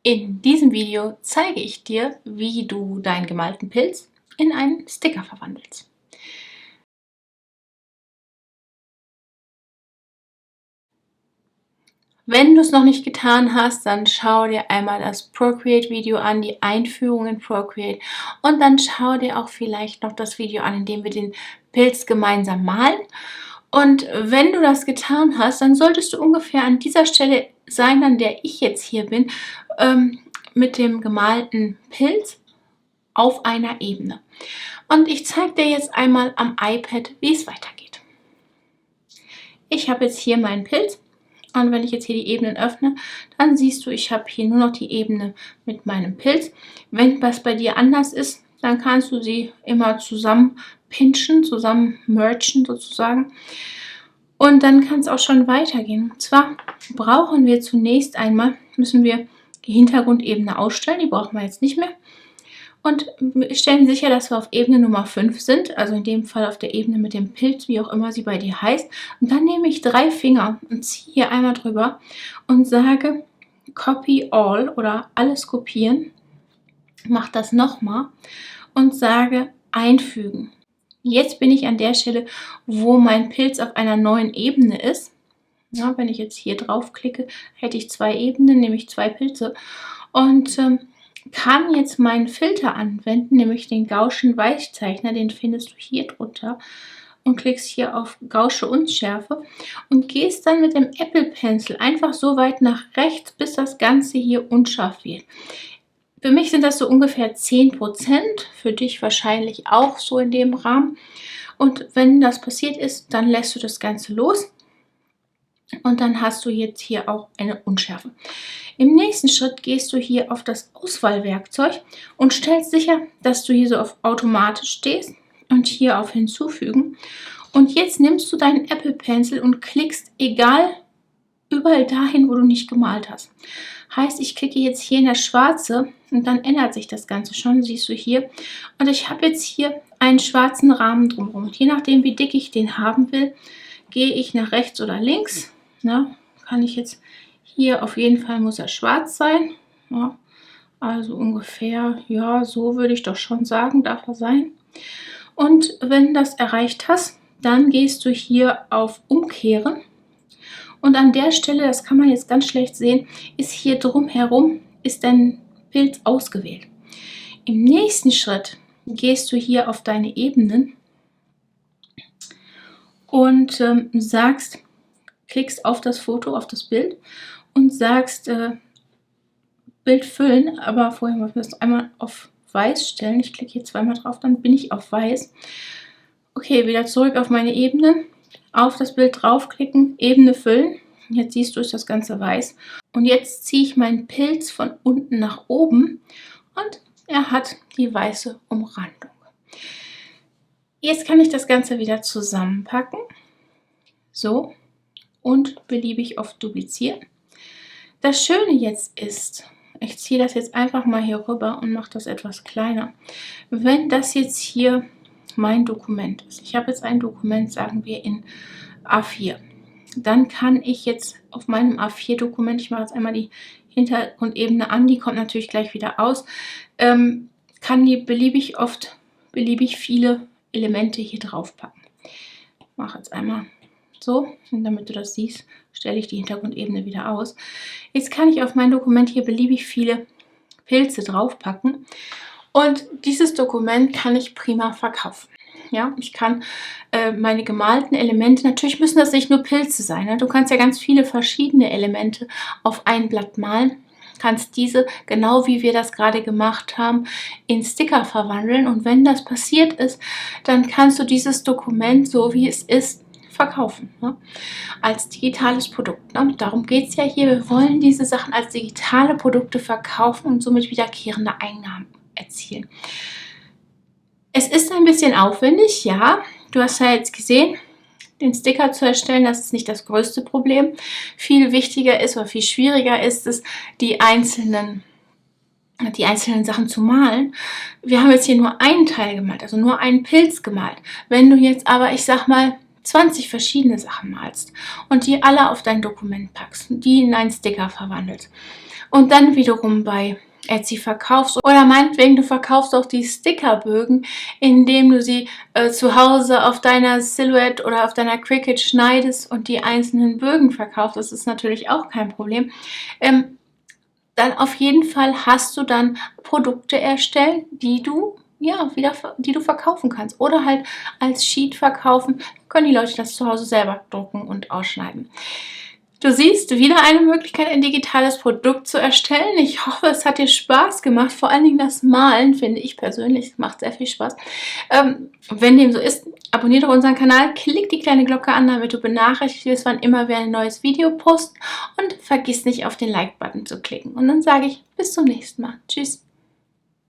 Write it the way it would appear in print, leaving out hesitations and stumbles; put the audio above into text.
In diesem Video zeige ich dir, wie du deinen gemalten Pilz in einen Sticker verwandelst. Wenn du es noch nicht getan hast, dann schau dir einmal das Procreate-Video an, die Einführung in Procreate, und dann schau dir auch vielleicht noch das Video an, in dem wir den Pilz gemeinsam malen. Und wenn du das getan hast, dann solltest du ungefähr an dieser Stelle sein, an der ich jetzt hier bin, mit dem gemalten Pilz auf einer Ebene. Und ich zeige dir jetzt einmal am iPad, wie es weitergeht. Ich habe jetzt hier meinen Pilz. Und wenn ich jetzt hier die Ebenen öffne, dann siehst du, ich habe hier nur noch die Ebene mit meinem Pilz. Wenn was bei dir anders ist, dann kannst du sie immer zusammen pinchen, zusammen mergen sozusagen. Und dann kann es auch schon weitergehen. Und zwar brauchen wir zunächst einmal, müssen wir die Hintergrundebene ausstellen. Die brauchen wir jetzt nicht mehr. Und stellen sicher, dass wir auf Ebene Nummer 5 sind, also in dem Fall auf der Ebene mit dem Pilz, wie auch immer sie bei dir heißt. Und dann nehme ich 3 Finger und ziehe hier einmal drüber und sage Copy All oder alles kopieren. Mache das nochmal und sage Einfügen. Jetzt bin ich an der Stelle, wo mein Pilz auf einer neuen Ebene ist. Ja, wenn ich jetzt hier drauf klicke, hätte ich 2 Ebenen, nämlich 2 Pilze. Und kann jetzt meinen Filter anwenden, nämlich den Gaußschen Weichzeichner, den findest du hier drunter, und klickst hier auf Gaußsche Unschärfe und gehst dann mit dem Apple Pencil einfach so weit nach rechts, bis das Ganze hier unscharf wird. Für mich sind das so ungefähr 10%, für dich wahrscheinlich auch so in dem Rahmen. Und wenn das passiert ist, dann lässt du das Ganze los. Und dann hast du jetzt hier auch eine Unschärfe. Im nächsten Schritt gehst du hier auf das Auswahlwerkzeug und stellst sicher, dass du hier so auf Automatisch stehst und hier auf Hinzufügen. Und jetzt nimmst du deinen Apple Pencil und klickst überall dahin, wo du nicht gemalt hast. Heißt, ich klicke jetzt hier in das Schwarze und dann ändert sich das Ganze schon, siehst du hier. Und ich habe jetzt hier einen schwarzen Rahmen drumherum. Und je nachdem, wie dick ich den haben will, gehe ich nach rechts oder links. Na, kann ich jetzt hier, auf jeden Fall muss er schwarz sein. Ja, also ungefähr, ja, so würde ich doch schon sagen, darf er sein. Und wenn du das erreicht hast, dann gehst du hier auf Umkehren. Und an der Stelle, das kann man jetzt ganz schlecht sehen, ist hier drumherum, ist dein Pilz ausgewählt. Im nächsten Schritt gehst du hier auf deine Ebenen und klickst auf das Foto, auf das Bild und sagst Bild füllen, aber vorher müssen wir es einmal auf weiß stellen. Ich klicke hier zweimal drauf, dann bin ich auf weiß. Okay, wieder zurück auf meine Ebene, auf das Bild draufklicken, Ebene füllen. Jetzt siehst du, ist das Ganze weiß. Und jetzt ziehe ich meinen Pilz von unten nach oben und er hat die weiße Umrandung. Jetzt kann ich das Ganze wieder zusammenpacken. So. Und beliebig oft duplizieren. Das Schöne jetzt ist, ich ziehe das jetzt einfach mal hier rüber und mache das etwas kleiner. Wenn das jetzt hier mein Dokument ist, ich habe jetzt ein Dokument, sagen wir in A4, dann kann ich jetzt auf meinem A4-Dokument, ich mache jetzt einmal die Hintergrundebene an, die kommt natürlich gleich wieder aus, kann die beliebig viele Elemente hier drauf packen. Ich mache jetzt einmal so, und damit du das siehst, stelle ich die Hintergrundebene wieder aus. Jetzt kann ich auf mein Dokument hier beliebig viele Pilze draufpacken und dieses Dokument kann ich prima verkaufen. Ja, ich kann meine gemalten Elemente, natürlich müssen das nicht nur Pilze sein, ne? Du kannst ja ganz viele verschiedene Elemente auf ein Blatt malen, kannst diese, genau wie wir das gerade gemacht haben, in Sticker verwandeln, und wenn das passiert ist, dann kannst du dieses Dokument, so wie es ist, verkaufen, ne? Als digitales Produkt. Ne? Darum geht es ja hier. Wir wollen diese Sachen als digitale Produkte verkaufen und somit wiederkehrende Einnahmen erzielen. Es ist ein bisschen aufwendig, ja. Du hast ja jetzt gesehen, den Sticker zu erstellen, das ist nicht das größte Problem. Viel wichtiger ist oder viel schwieriger ist es, die einzelnen Sachen zu malen. Wir haben jetzt hier nur einen Teil gemalt, also nur einen Pilz gemalt. Wenn du jetzt aber, ich sag mal, 20 verschiedene Sachen malst und die alle auf dein Dokument packst, die in einen Sticker verwandelst und dann wiederum bei Etsy verkaufst oder meinetwegen du verkaufst auch die Stickerbögen, indem du sie zu Hause auf deiner Silhouette oder auf deiner Cricut schneidest und die einzelnen Bögen verkaufst, das ist natürlich auch kein Problem. Dann auf jeden Fall hast du dann Produkte erstellt, die du verkaufen kannst oder halt als Sheet verkaufen, können die Leute das zu Hause selber drucken und ausschneiden. Du siehst wieder eine Möglichkeit, ein digitales Produkt zu erstellen. Ich hoffe, es hat dir Spaß gemacht. Vor allen Dingen das Malen, finde ich persönlich, macht sehr viel Spaß. Wenn dem so ist, abonniere doch unseren Kanal, klick die kleine Glocke an, damit du benachrichtigt wirst, wann immer wir ein neues Video posten und vergiss nicht auf den Like-Button zu klicken. Und dann sage ich bis zum nächsten Mal. Tschüss.